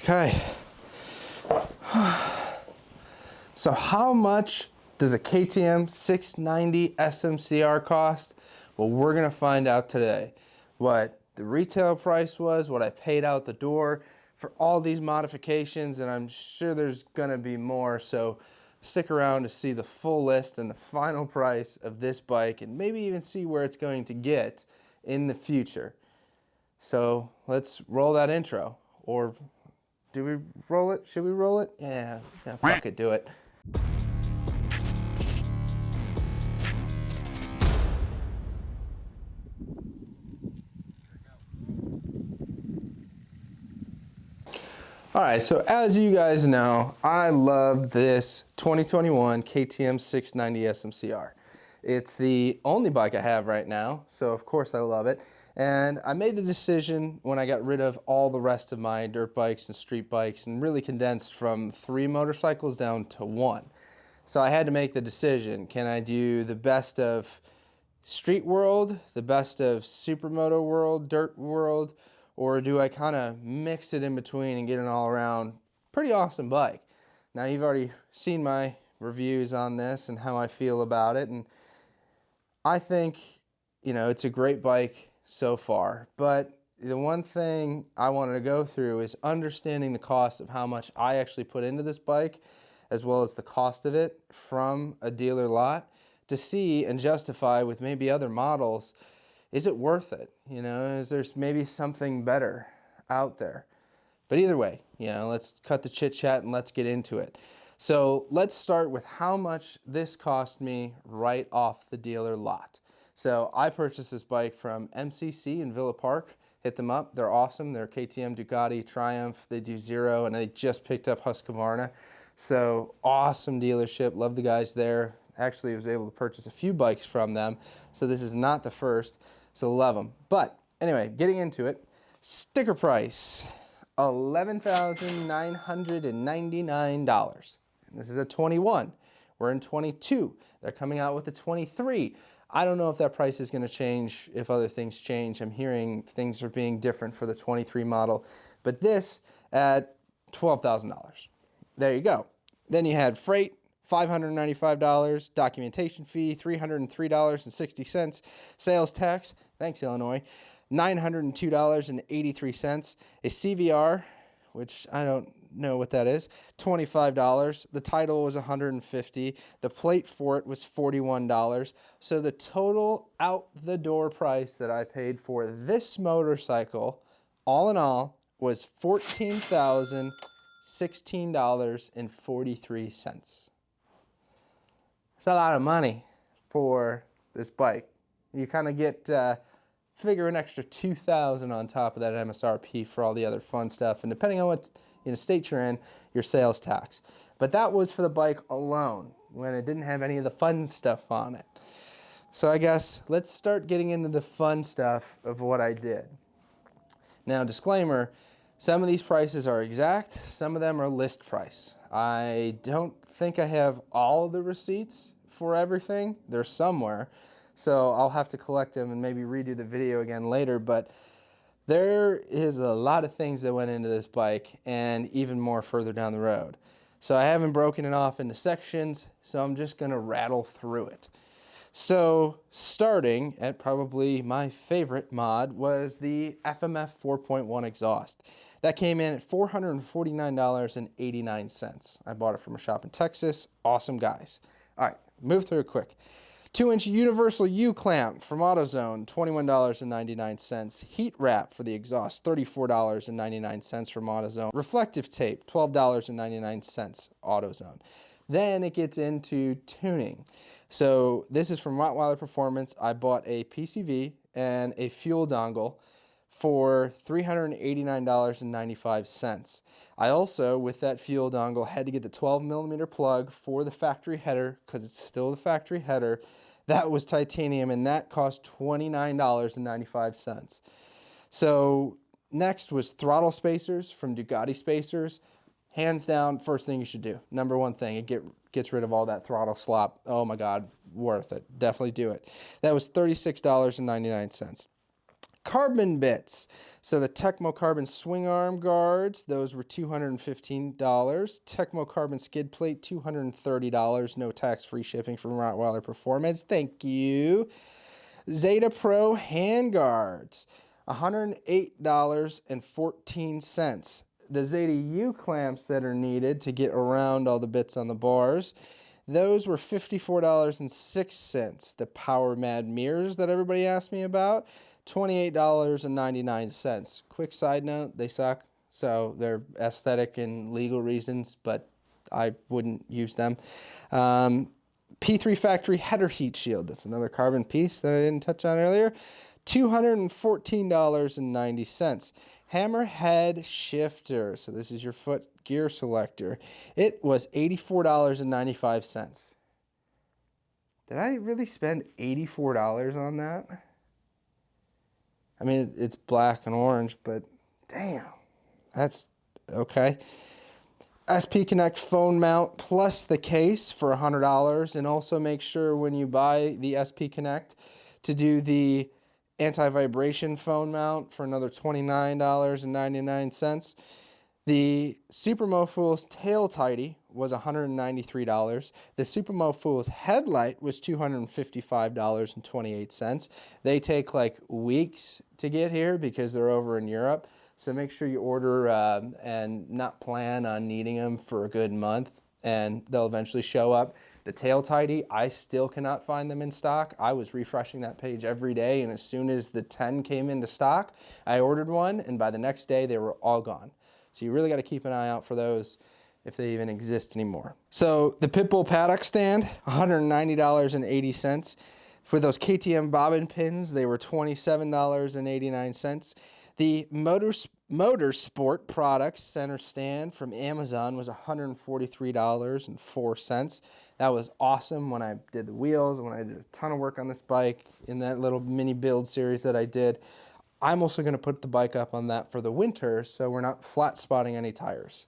Okay. So how much does a KTM 690 SMC R cost? Well, we're gonna find out today what the retail price was, what I paid out the door for all these modifications, and I'm sure there's gonna be more, so stick around to see the full list and the final price of this bike, and maybe even see where it's going to get in the future. So let's roll that intro. Or do we roll it? Should we roll it? Yeah, fuck it, do it. All right, so as you guys know, I love this 2021 KTM 690 SMCR. It's the only bike I have right now, so of course I love it. And I made the decision when I got rid of all the rest of my dirt bikes and street bikes and really condensed from 3 motorcycles down to 1. So I had to make the decision, can I do the best of street world, the best of supermoto world, dirt world, or do I kind of mix it in between and get an all-around pretty awesome bike? Now you've already seen my reviews on this and how I feel about it, and I think, you know, it's a great bike so far, but the one thing I wanted to go through is understanding the cost of how much I actually put into this bike, as well as the cost of it from a dealer lot, to see and justify with maybe other models, is it worth it? You know, is there maybe something better out there? But either way, you know, let's cut the chit chat and let's get into it. So let's start with how much this cost me right off the dealer lot. So I purchased this bike from MCC in Villa Park. Hit them up, they're awesome. They're KTM, Ducati, Triumph, they do Zero, and they just picked up Husqvarna. So awesome dealership, love the guys there. Actually, I was able to purchase a few bikes from them, so this is not the first, so love them. But anyway, getting into it, sticker price, $11,999. This is a 21. We're in 22. They're coming out with a 23. I don't know if that price is going to change if other things change. I'm hearing things are being different for the 23 model, but this at $12,000. There you go. Then you had freight, $595, documentation fee, $303.60, sales tax, thanks Illinois, $902.83, a CVR, which I don't know what that is, $25, the title was $150, the plate for it was $41, so the total out the door price that I paid for this motorcycle, all in all, was $14,016.43. It's a lot of money for this bike. You kind of get, figure an extra $2,000 on top of that MSRP for all the other fun stuff, and depending on what state you're in, your sales tax. But that was for the bike alone, when it didn't have any of the fun stuff on it. So I guess let's start getting into the fun stuff of what I did. Now, disclaimer, some of these prices are exact, some of them are list price. I don't think I have all the receipts for everything. They're somewhere, so I'll have to collect them and maybe redo the video again later, but there is a lot of things that went into this bike, and even more further down the road. So I haven't broken it off into sections, so I'm just gonna rattle through it. So starting at probably my favorite mod was the FMF 4.1 exhaust. That came in at $449.89. I bought it from a shop in Texas. Awesome guys. All right, move through it quick. 2-inch universal U-clamp from AutoZone, $21.99. Heat wrap for the exhaust, $34.99 from AutoZone. Reflective tape, $12.99, AutoZone. Then it gets into tuning. So this is from Rottweiler Performance. I bought a PCV and a fuel dongle for $389.95. I also, with that fuel dongle, had to get the 12mm plug for the factory header, because it's still the factory header. That was titanium, and that cost $29.95. So next was throttle spacers from Ducati Spacers. Hands down, first thing you should do. Number one thing, it gets rid of all that throttle slop. Oh my God, worth it. Definitely do it. That was $36.99. Carbon bits. So the Tekmo Carbon swing arm guards, those were $215. Tekmo Carbon skid plate, $230. No tax-free shipping from Rottweiler Performance. Thank you. Zeta Pro hand guards, $108.14. The Zeta U clamps that are needed to get around all the bits on the bars, those were $54.06. The Power Mad mirrors that everybody asked me about, $28.99. Quick side note, they suck. So they're aesthetic and legal reasons, but I wouldn't use them. P3 Factory header heat shield. That's another carbon piece that I didn't touch on earlier. $214.90. Hammerhead shifter. So this is your foot gear selector. It was $84.95. Did I really spend $84 on that? I mean, it's black and orange, but damn, that's okay. SP Connect phone mount plus the case for $100, and also make sure when you buy the SP Connect to do the anti-vibration phone mount for another $29.99. The Supermo Fool's tail tidy was $193. The Supermo Fool's headlight was $255.28. They take like weeks to get here because they're over in Europe. So make sure you order and not plan on needing them for a good month, and they'll eventually show up. The tail tidy, I still cannot find them in stock. I was refreshing that page every day, and as soon as the 10 came into stock, I ordered one, and by the next day, they were all gone. So you really got to keep an eye out for those if they even exist anymore. So the Pitbull paddock stand, $190.80. For those KTM bobbin pins, they were $27.89. The Motorsport Products center stand from Amazon was $143.04. That was awesome when I did the wheels, when I did a ton of work on this bike in that little mini build series that I did. I'm also going to put the bike up on that for the winter so we're not flat spotting any tires.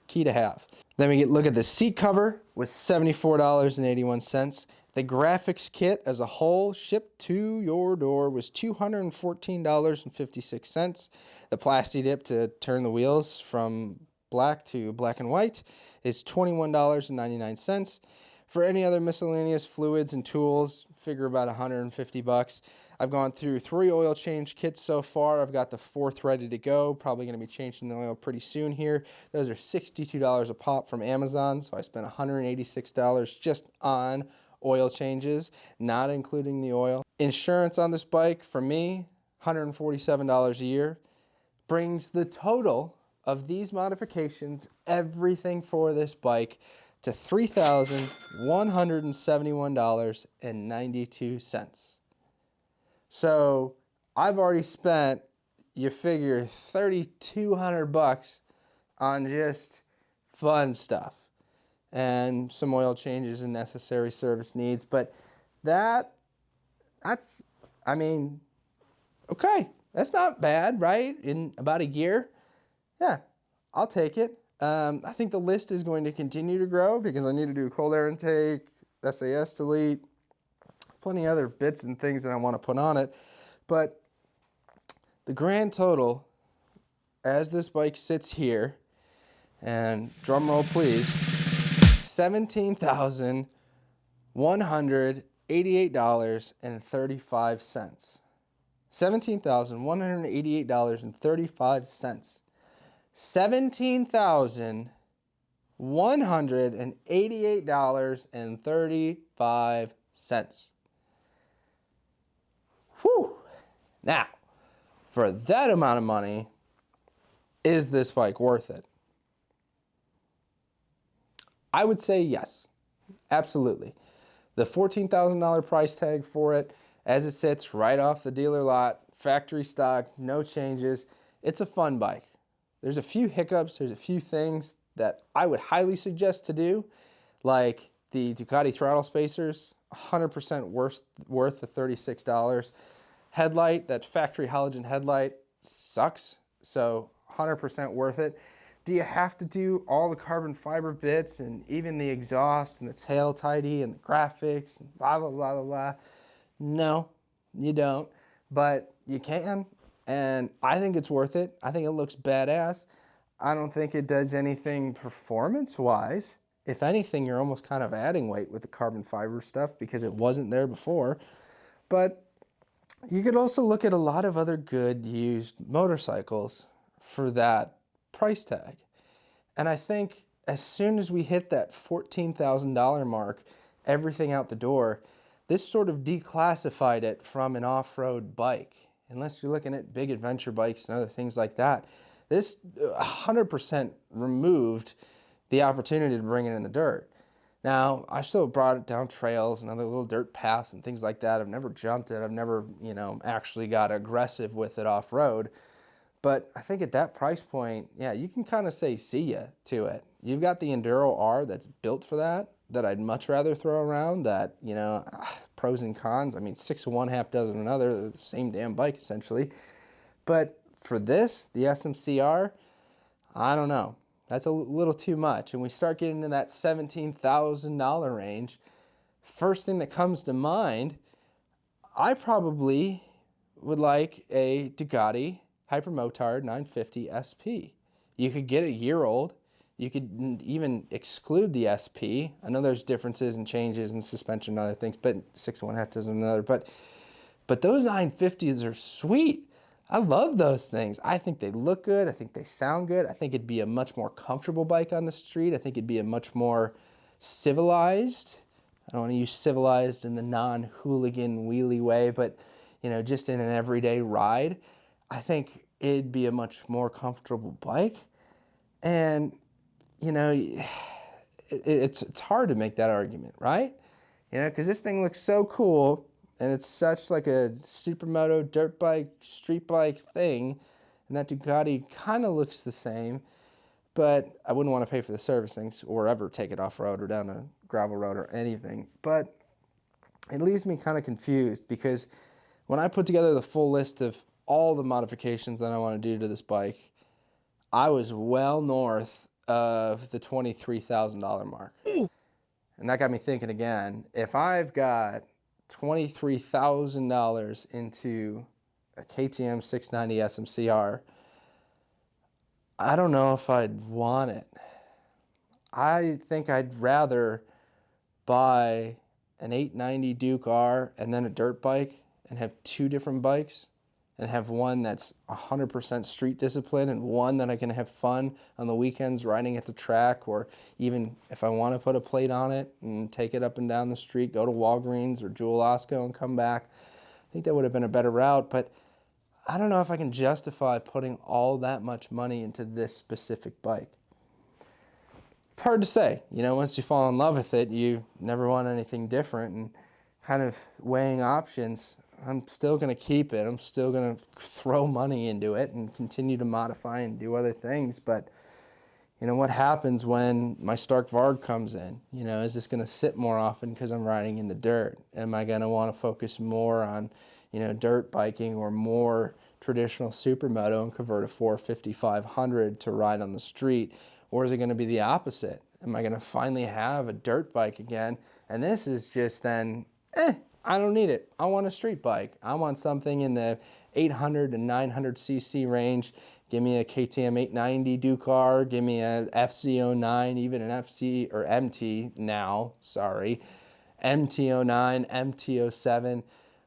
Key to have. Then we look at the seat cover was $74.81. The graphics kit as a whole shipped to your door was $214.56. The Plasti-dip to turn the wheels from black to black and white is $21.99. For any other miscellaneous fluids and tools, figure about $150. I've gone through 3 oil change kits so far. I've got the 4th ready to go. Probably going to be changing the oil pretty soon here. Those are $62 a pop from Amazon, so I spent $186 just on oil changes, not including the oil. Insurance on this bike, for me, $147 a year. Brings the total of these modifications, everything for this bike, to $3,171.92. So I've already spent, you figure, $3,200 on just fun stuff and some oil changes and necessary service needs. But that's, I mean, okay, that's not bad, right? In about a year, yeah, I'll take it. I think the list is going to continue to grow because I need to do cold air intake, SAS delete, plenty of other bits and things that I want to put on it. But the grand total, as this bike sits here, and drum roll please, $17,188.35. $17,188.35. $17,188.35. Whew. Now, for that amount of money, is this bike worth it? I would say yes, absolutely. The $14,000 price tag for it, as it sits right off the dealer lot, factory stock, no changes. It's a fun bike. There's a few hiccups, there's a few things that I would highly suggest to do, like the Ducati throttle spacers, 100% worth the $36. Headlight, that factory halogen headlight sucks, so 100% worth it. Do you have to do all the carbon fiber bits and even the exhaust and the tail tidy and the graphics and blah, blah, blah, blah, blah? No, you don't. But you can, and I think it's worth it. I think it looks badass. I don't think it does anything performance-wise. If anything, you're almost kind of adding weight with the carbon fiber stuff because it wasn't there before. But you could also look at a lot of other good used motorcycles for that price tag. And I think as soon as we hit that $14,000 mark, everything out the door, this sort of declassified it from an off-road bike. Unless you're looking at big adventure bikes and other things like that, this 100% removed the opportunity to bring it in the dirt. Now, I still brought it down trails and other little dirt paths and things like that. I've never jumped it. I've never, you know, actually got aggressive with it off-road. But I think at that price point, yeah, you can kind of say see ya to it. You've got the Enduro R that's built for that I'd much rather throw around, that, you know, pros and cons. I mean, 6 of one, half dozen of another, they're the same damn bike essentially. But for this, the SMC R, I don't know. That's a little too much. And we start getting into that $17,000 range. First thing that comes to mind, I probably would like a Ducati Hypermotard 950 SP. You could get a year old. You could even exclude the SP. I know there's differences and changes in suspension and other things, but 6 of one, half dozen of another. But those 950s are sweet. I love those things. I think they look good. I think they sound good. I think it'd be a much more comfortable bike on the street. I think it'd be a much more civilized. I don't want to use civilized in the non-hooligan wheelie way, but, you know, just in an everyday ride, I think it'd be a much more comfortable bike. And, you know, it's hard to make that argument, right? You know, because this thing looks so cool, and it's such like a supermoto dirt bike, street bike thing, and that Ducati kind of looks the same, but I wouldn't want to pay for the servicing or ever take it off-road or down a gravel road or anything. But it leaves me kind of confused, because when I put together the full list of all the modifications that I want to do to this bike, I was well north of the $23,000 mark. And that got me thinking again, if I've got $23,000 into a KTM 690 SMC R, I don't know if I'd want it. I think I'd rather buy an 890 Duke R and then a dirt bike and have 2 different bikes, and have one that's 100% street discipline and one that I can have fun on the weekends riding at the track, or even if I want to put a plate on it and take it up and down the street, go to Walgreens or Jewel Osco and come back. I think that would have been a better route, but I don't know if I can justify putting all that much money into this specific bike. It's hard to say. You know, once you fall in love with it, you never want anything different, and kind of weighing options, I'm still going to keep it. I'm still going to throw money into it and continue to modify and do other things. But, you know, what happens when my Stark Varg comes in? You know, is this going to sit more often because I'm riding in the dirt? Am I going to want to focus more on, you know, dirt biking or more traditional supermoto and convert a 450 500 to ride on the street? Or is it going to be the opposite? Am I going to finally have a dirt bike again? And this is just then, I don't need it. I want a street bike. I want something in the 800 to 900 cc range. Give me a KTM 890 Duke R. Give me a FC09, even an FC or MT now. Sorry, MT09, MT07.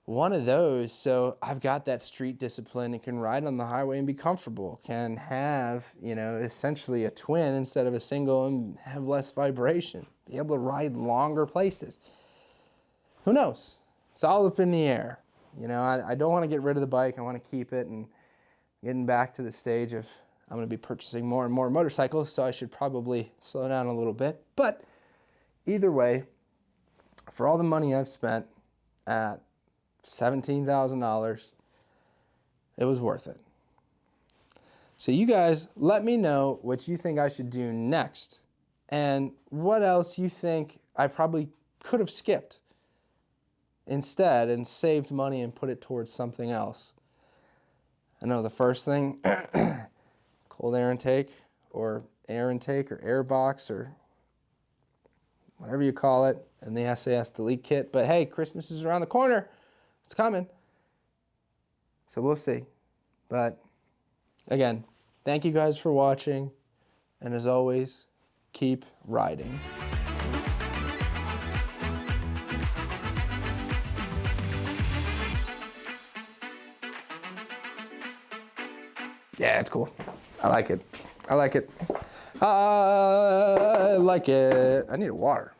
One of those. So I've got that street discipline and can ride on the highway and be comfortable. Can have, you know, essentially a twin instead of a single and have less vibration. Be able to ride longer places. Who knows? It's all up in the air. You know, I don't want to get rid of the bike. I want to keep it, and getting back to the stage of I'm going to be purchasing more and more motorcycles, so I should probably slow down a little bit. But either way, for all the money I've spent at $17,000, it was worth it. So you guys, let me know what you think I should do next, and what else you think I probably could have skipped instead and saved money and put it towards something else. I know the first thing, cold air intake or air box or whatever you call it, and the SAS delete kit. But hey, Christmas is around the corner. It's coming. So we'll see. But again, thank you guys for watching. And as always, keep riding. Yeah, it's cool. I like it. I like it. I like it. I need a water.